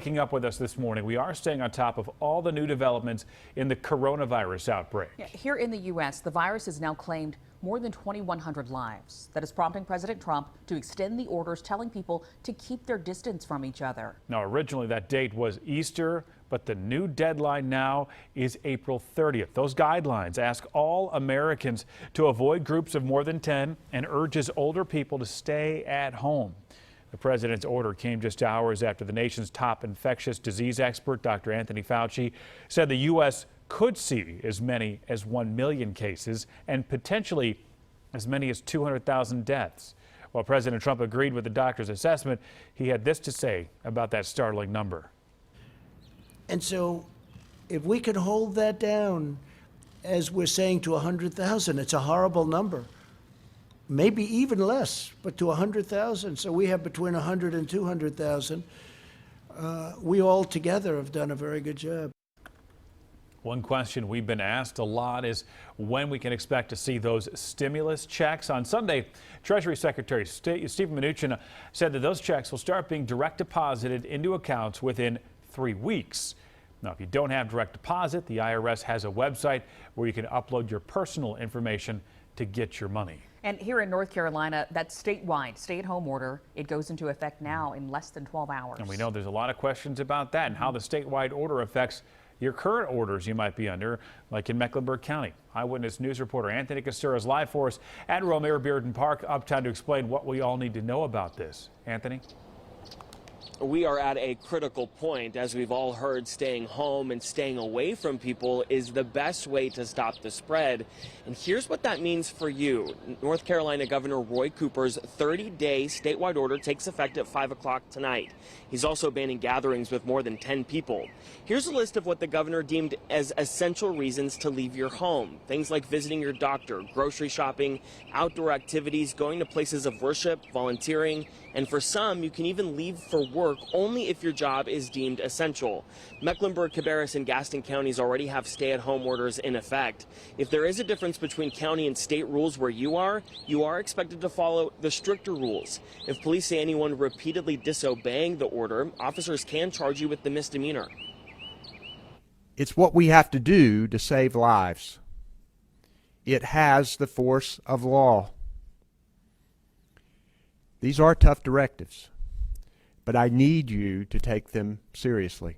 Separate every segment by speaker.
Speaker 1: waking up with us this morning. We are staying on top of all the new developments in the coronavirus outbreak.
Speaker 2: Here in the U.S., the virus has now claimed more than 2,100 lives. That is prompting President Trump to extend the orders telling people to keep their distance from each other.
Speaker 1: Now, originally that date was Easter, but the new deadline now is April 30th. Those guidelines ask all Americans to avoid groups of more than 10 and urges older people to stay at home. The president's order came just hours after the nation's top infectious disease expert, Dr. Anthony Fauci, said the U.S. could see as many as 1 million cases and potentially as many as 200,000 deaths. While President Trump agreed with the doctor's assessment, he had this to say about that startling number.
Speaker 3: And so if we could hold that down, as we're saying, to 100,000, it's a horrible number. Maybe even less, but to 100,000. So we have between 100 and 200,000. We all together have done a very good job.
Speaker 1: One question we've been asked a lot is when we can expect to see those stimulus checks. On Sunday, Treasury Secretary Stephen Mnuchin said that those checks will start being direct deposited into accounts within 3 weeks. Now, if you don't have direct deposit, the IRS has a website where you can upload your personal information to get your money.
Speaker 2: And here in North Carolina, that statewide stay-at-home order, it goes into effect now in less than 12 hours.
Speaker 1: And we know there's a lot of questions about that and how the statewide order affects your current orders you might be under, like in Mecklenburg County. Eyewitness News reporter Anthony Castura is live for us at Romare Bearden Park uptown to explain what we all need to know about this. Anthony?
Speaker 4: We are at a critical point. As we've all heard, staying home and staying away from people is the best way to stop the spread. And here's what that means for you. North Carolina Governor Roy Cooper's 30-day statewide order takes effect at 5 o'clock tonight. He's also banning gatherings with more than 10 people. Here's a list of what the governor deemed as essential reasons to leave your home. Things like visiting your doctor, grocery shopping, outdoor activities, going to places of worship, volunteering, and for some, you can even leave for work only if your job is deemed essential. Mecklenburg, Cabarrus, and Gaston counties already have stay-at-home orders in effect. If there is a difference between county and state rules where you are expected to follow the stricter rules. If police say anyone repeatedly disobeying the order, officers can charge you with the misdemeanor.
Speaker 5: It's what we have to do to save lives. It has the force of law. These are tough directives, but I need you to take them seriously.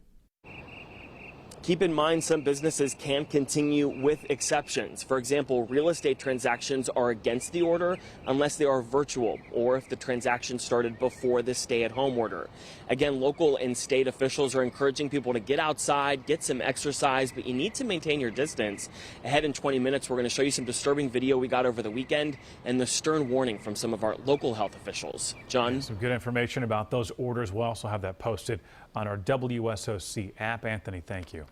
Speaker 4: Keep in mind, some businesses can continue with exceptions. For example, real estate transactions are against the order unless they are virtual or if the transaction started before the stay-at-home order. Again, local and state officials are encouraging people to get outside, get some exercise, but you need to maintain your distance. Ahead in 20 minutes, we're going to show you some disturbing video we got over the weekend and the stern warning from some of our local health officials. John?
Speaker 1: Some good information about those orders. We'll also have that posted on our WSOC app. Anthony, thank you.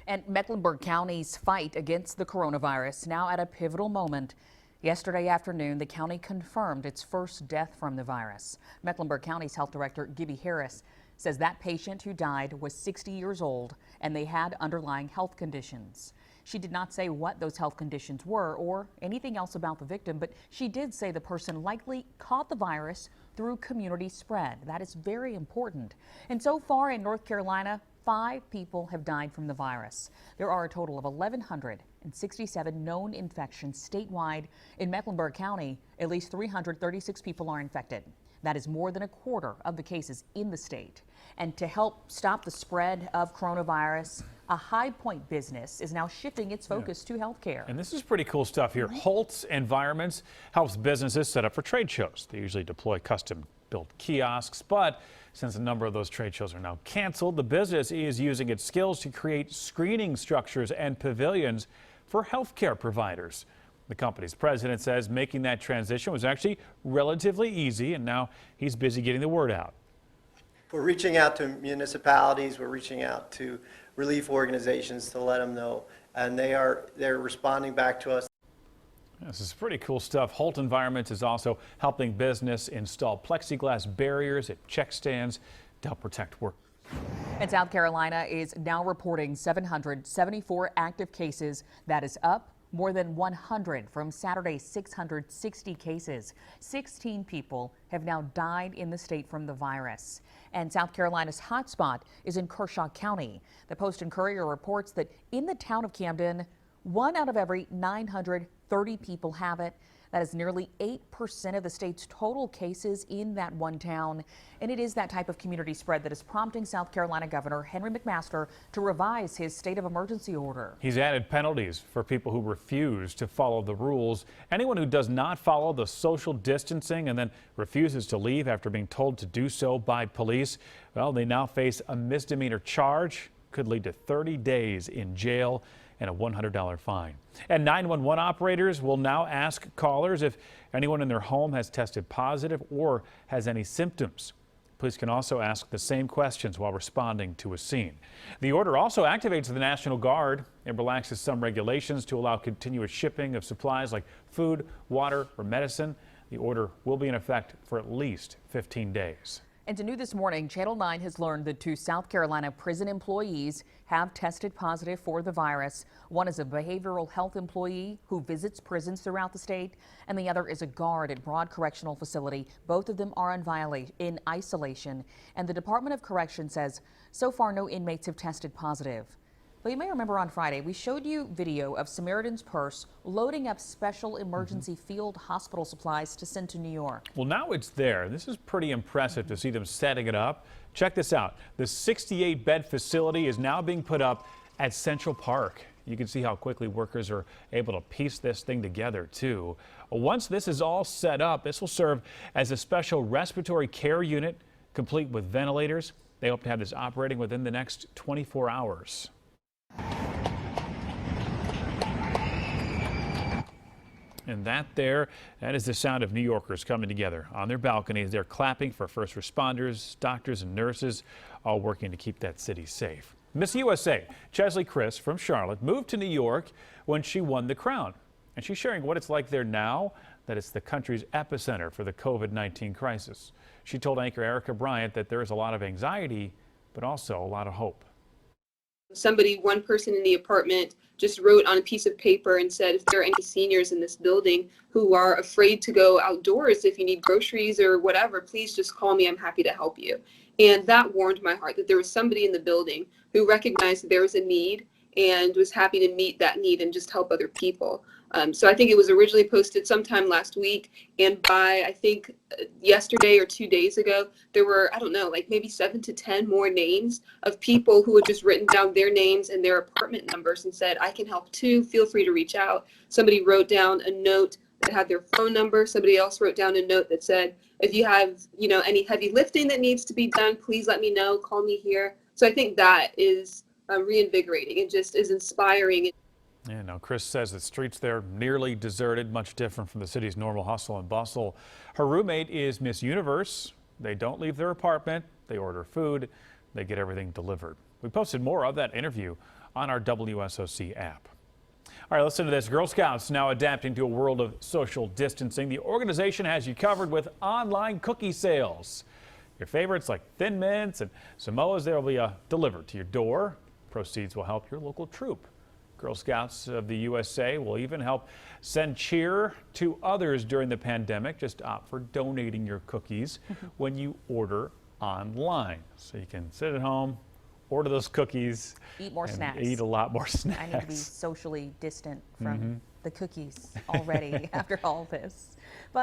Speaker 2: And Mecklenburg County's fight against the coronavirus now at a pivotal moment. Yesterday afternoon, the county confirmed its first death from the virus. Mecklenburg County's health director, Gibby Harris, says that patient who died was 60 years old and they had underlying health conditions. She did not say what those health conditions were or anything else about the victim, but she did say the person likely caught the virus through community spread. That is very important. And so far in North Carolina, 5 people have died from the virus. There are a total of 1,167 known infections statewide. In Mecklenburg County, at least 336 people are infected. That is more than a quarter of the cases in the state. And to help stop the spread of coronavirus, a High Point business is now shifting its focus to healthcare.
Speaker 1: And this is pretty cool stuff here. Holtz Environments helps businesses set up for trade shows. They usually deploy custom-built kiosks, but since a number of those trade shows are now canceled, the business is using its skills to create screening structures and pavilions for healthcare providers. The company's president says making that transition was actually relatively easy, and now he's busy getting the word out.
Speaker 6: We're reaching out to municipalities, we're reaching out to relief organizations to let them know, and they're responding back to us.
Speaker 1: This is pretty cool stuff. Holt Environments is also helping business install plexiglass barriers at check stands to help protect workers.
Speaker 2: And South Carolina is now reporting 774 active cases. That is up more than 100 from Saturday's 660 cases. 16 people have now died in the state from the virus. And South Carolina's hotspot is in Kershaw County. The Post and Courier reports that in the town of Camden, 1 out of every 930 people have it. That is nearly 8% of the state's total cases in that one town. And it is that type of community spread that is prompting South Carolina Governor Henry McMaster to revise his state of emergency order.
Speaker 1: He's added penalties for people who refuse to follow the rules. Anyone who does not follow the social distancing and then refuses to leave after being told to do so by police, well, they now face a misdemeanor charge. Could lead to 30 days in jail and a $100 fine. And 911 operators will now ask callers if anyone in their home has tested positive or has any symptoms. Police can also ask the same questions while responding to a scene. The order also activates the National Guard and relaxes some regulations to allow continuous shipping of supplies like food, water, or medicine. The order will be in effect for at least 15 days.
Speaker 2: And to new this morning, Channel 9 has learned that 2 South Carolina prison employees have tested positive for the virus. One is a behavioral health employee who visits prisons throughout the state, and the other is a guard at Broad Correctional Facility. Both of them are in isolation, and the Department of Correction says so far no inmates have tested positive. Well, you may remember on Friday, we showed you video of Samaritan's Purse loading up special emergency field hospital supplies to send to New York.
Speaker 1: Well, now it's there. This is pretty impressive to see them setting it up. Check this out. The 68-bed facility is now being put up at Central Park. You can see how quickly workers are able to piece this thing together, too. Once this is all set up, this will serve as a special respiratory care unit, complete with ventilators. They hope to have this operating within the next 24 hours. And that is the sound of New Yorkers coming together on their balconies. They're clapping for first responders, doctors, and nurses, all working to keep that city safe. Miss USA, Chesley Chris from Charlotte, moved to New York when she won the crown. And she's sharing what it's like there now that it's the country's epicenter for the COVID-19 crisis. She told anchor Erica Bryant that there is a lot of anxiety, but also a lot of hope.
Speaker 7: One person in the apartment just wrote on a piece of paper and said, if there are any seniors in this building who are afraid to go outdoors, if you need groceries or whatever, please just call me. I'm happy to help you. And that warmed my heart that there was somebody in the building who recognized that there was a need and was happy to meet that need and just help other people. So I think it was originally posted sometime last week, and by I think yesterday or 2 days ago, there were, I don't know, like maybe 7 to 10 more names of people who had just written down their names and their apartment numbers and said, I can help too, feel free to reach out. Somebody wrote down a note that had their phone number. Somebody else wrote down a note that said, if you have, any heavy lifting that needs to be done, please let me know, call me here. So I think that is reinvigorating and just is inspiring.
Speaker 1: Yeah, now Chris says the streets there nearly deserted, much different from the city's normal hustle and bustle. Her roommate is Miss Universe. They don't leave their apartment. They order food. They get everything delivered. We posted more of that interview on our WSOC app. All right, listen to this. Girl Scouts now adapting to a world of social distancing. The organization has you covered with online cookie sales. Your favorites like Thin Mints and Samoas, they'll be delivered to your door. Proceeds will help your local troop. Girl Scouts of the USA will even help send cheer to others during the pandemic. Just opt for donating your cookies when you order online. So you can sit at home, order those cookies.
Speaker 2: Eat more snacks.
Speaker 1: Eat a lot more snacks.
Speaker 2: I need to be socially distant from the cookies already after all this. But